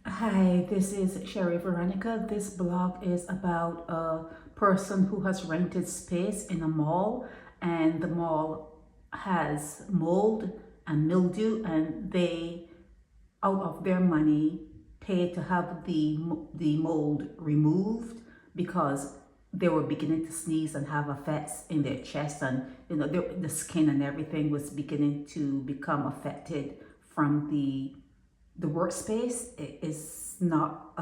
Hi, this is Sherry Veronica. This blog is about a person who has rented space in a mall, and the mall has mold and mildew, and they, out of their money, pay to have the mold removed because they were beginning to sneeze and have effects in their chest, and the skin and everything was beginning to become affected from the workspace. It is not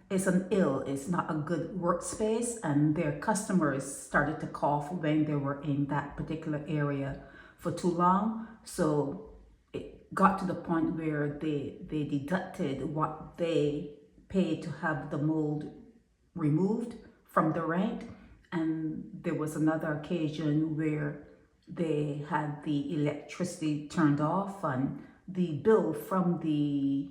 it's not a good workspace, and their customers started to cough when they were in that particular area for too long. So it got to the point where they deducted what they paid to have the mold removed from the rent. And there was another occasion where they had the electricity turned off, and the bill from the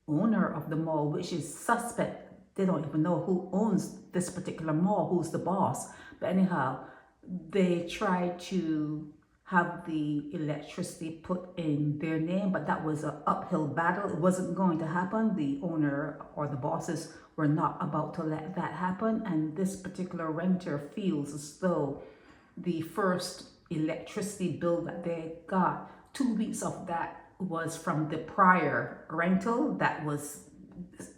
owner of the mall, which is suspect, they don't even know who owns this particular mall, who's the boss. But anyhow, they tried to have the electricity put in their name, but that was an uphill battle. It wasn't going to happen. The owner or the bosses were not about to let that happen. And this particular renter feels as though the first electricity bill that they got, 2 weeks of that was from the prior rental that was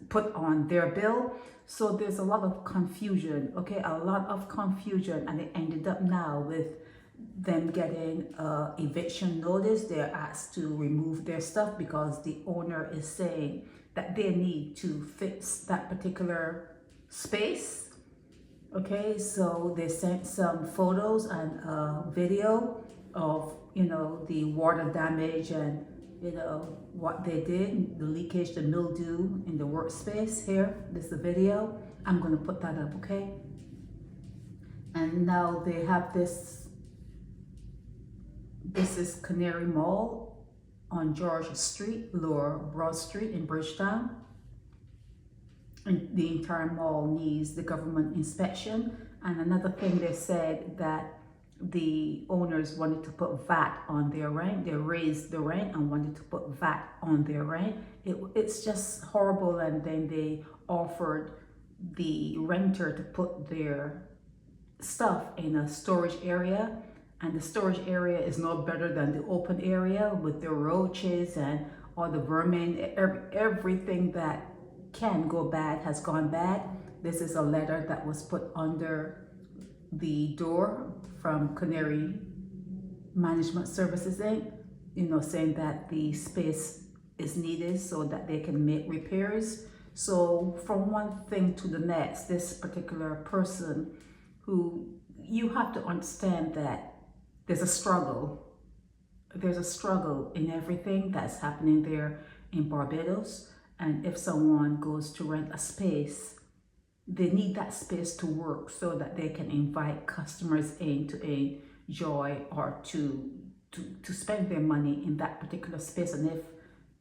put on their bill. So there's a lot of confusion, okay, a lot of confusion, and it ended up now with them getting eviction notice. They're asked to remove their stuff because the owner is saying that they need to fix that particular space. Okay, so they sent some photos and video of the water damage, and what they did, the leakage, the mildew in the workspace. Here, this is the video. I'm going to put that up, okay? And now they have this is Canary Mall on George Street, Lower Broad Street in Bridgetown. And the entire mall needs the government inspection. And another thing, they said that the owners wanted to put VAT on their rent. They raised the rent and wanted to put VAT on their rent. It's just horrible. And then they offered the renter to put their stuff in a storage area, and the storage area is no better than the open area with the roaches and all the vermin. Everything that can go bad has gone bad. This is a letter that was put under the door from Canary Management Services Inc., saying that the space is needed so that they can make repairs. So from one thing to the next, this particular person, who, you have to understand that there's a struggle. There's a struggle in everything that's happening there in Barbados. And if someone goes to rent a space, they need that space to work so that they can invite customers in to enjoy or to spend their money in that particular space. And if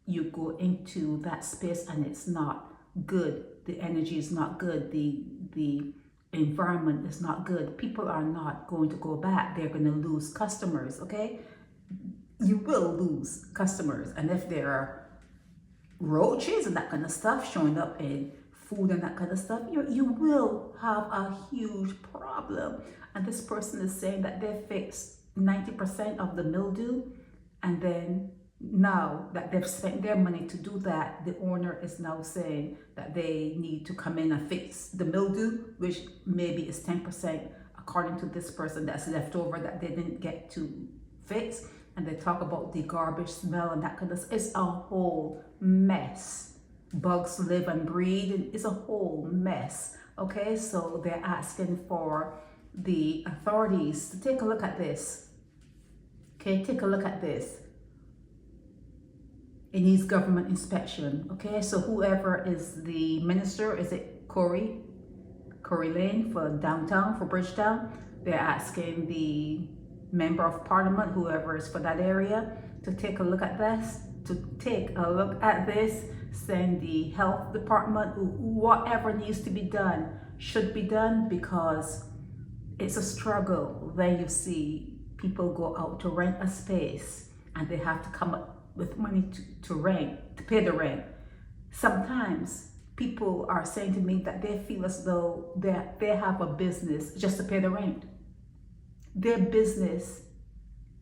you go into that space and it's not good, the energy is not good, the environment is not good, people are not going to go back. They're going to lose customers, okay? You will lose customers. And if there are roaches and that kind of stuff showing up in food and that kind of stuff, you will have a huge problem. And this person is saying that they fixed 90% of the mildew, and then now that they've spent their money to do that, the owner is now saying that they need to come in and fix the mildew, which maybe is 10% according to this person that's left over that they didn't get to fix. And they talk about the garbage smell and that kind of stuff. It's a whole mess. Bugs live and breed, and it's a whole mess. Okay, so they're asking for the authorities to take a look at this. Okay, take a look at this. It needs government inspection. Okay, so whoever is the minister, is it Corey Lane for downtown, for Bridgetown? They're asking the member of parliament, whoever is for that area, to take a look at this, send the health department, whatever needs to be done should be done, because it's a struggle when you see people go out to rent a space and they have to come up with money to pay the rent. Sometimes people are saying to me that they feel as though they have a business just to pay the rent. Their business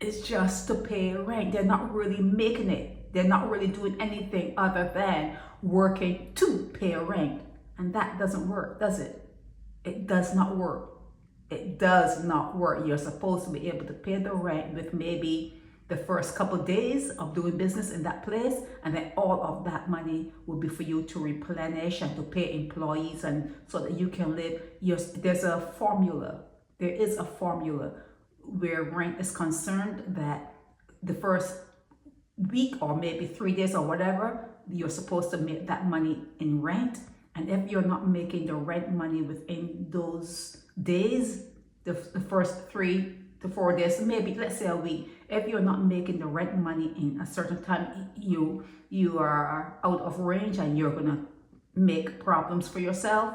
is just to pay rent. They're not really making it. They're not really doing anything other than working to pay rent. And that doesn't work, does it? It does not work. It does not work. You're supposed to be able to pay the rent with maybe the first couple of days of doing business in that place, and then all of that money will be for you to replenish and to pay employees, and so that you can live. There's a formula. There is a formula where rent is concerned, that the first week or maybe 3 days or whatever, you're supposed to make that money in rent. And if you're not making the rent money within those days, the first 3 to 4 days, maybe let's say a week, if you're not making the rent money in a certain time, you are out of range and you're gonna make problems for yourself.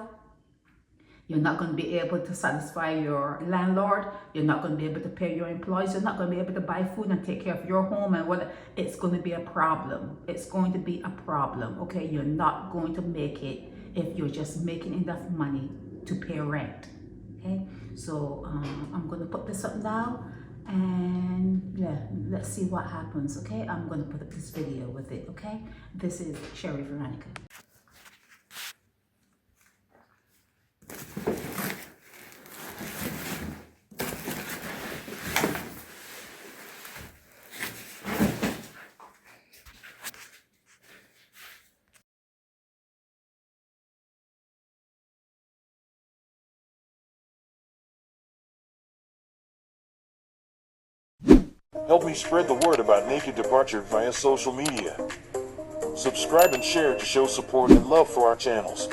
You're not going to be able to satisfy your landlord. You're not going to be able to pay your employees. You're not going to be able to buy food and take care of your home and what. It's going to be a problem. It's going to be a problem. Okay, you're not going to make it if you're just making enough money to pay rent. Okay, so I'm going to put this up now, and yeah, let's see what happens. Okay, I'm going to put up this video with it. Okay, this is Sherry Veronica. Help me spread the word about Naked Departure via social media. Subscribe and share to show support and love for our channels.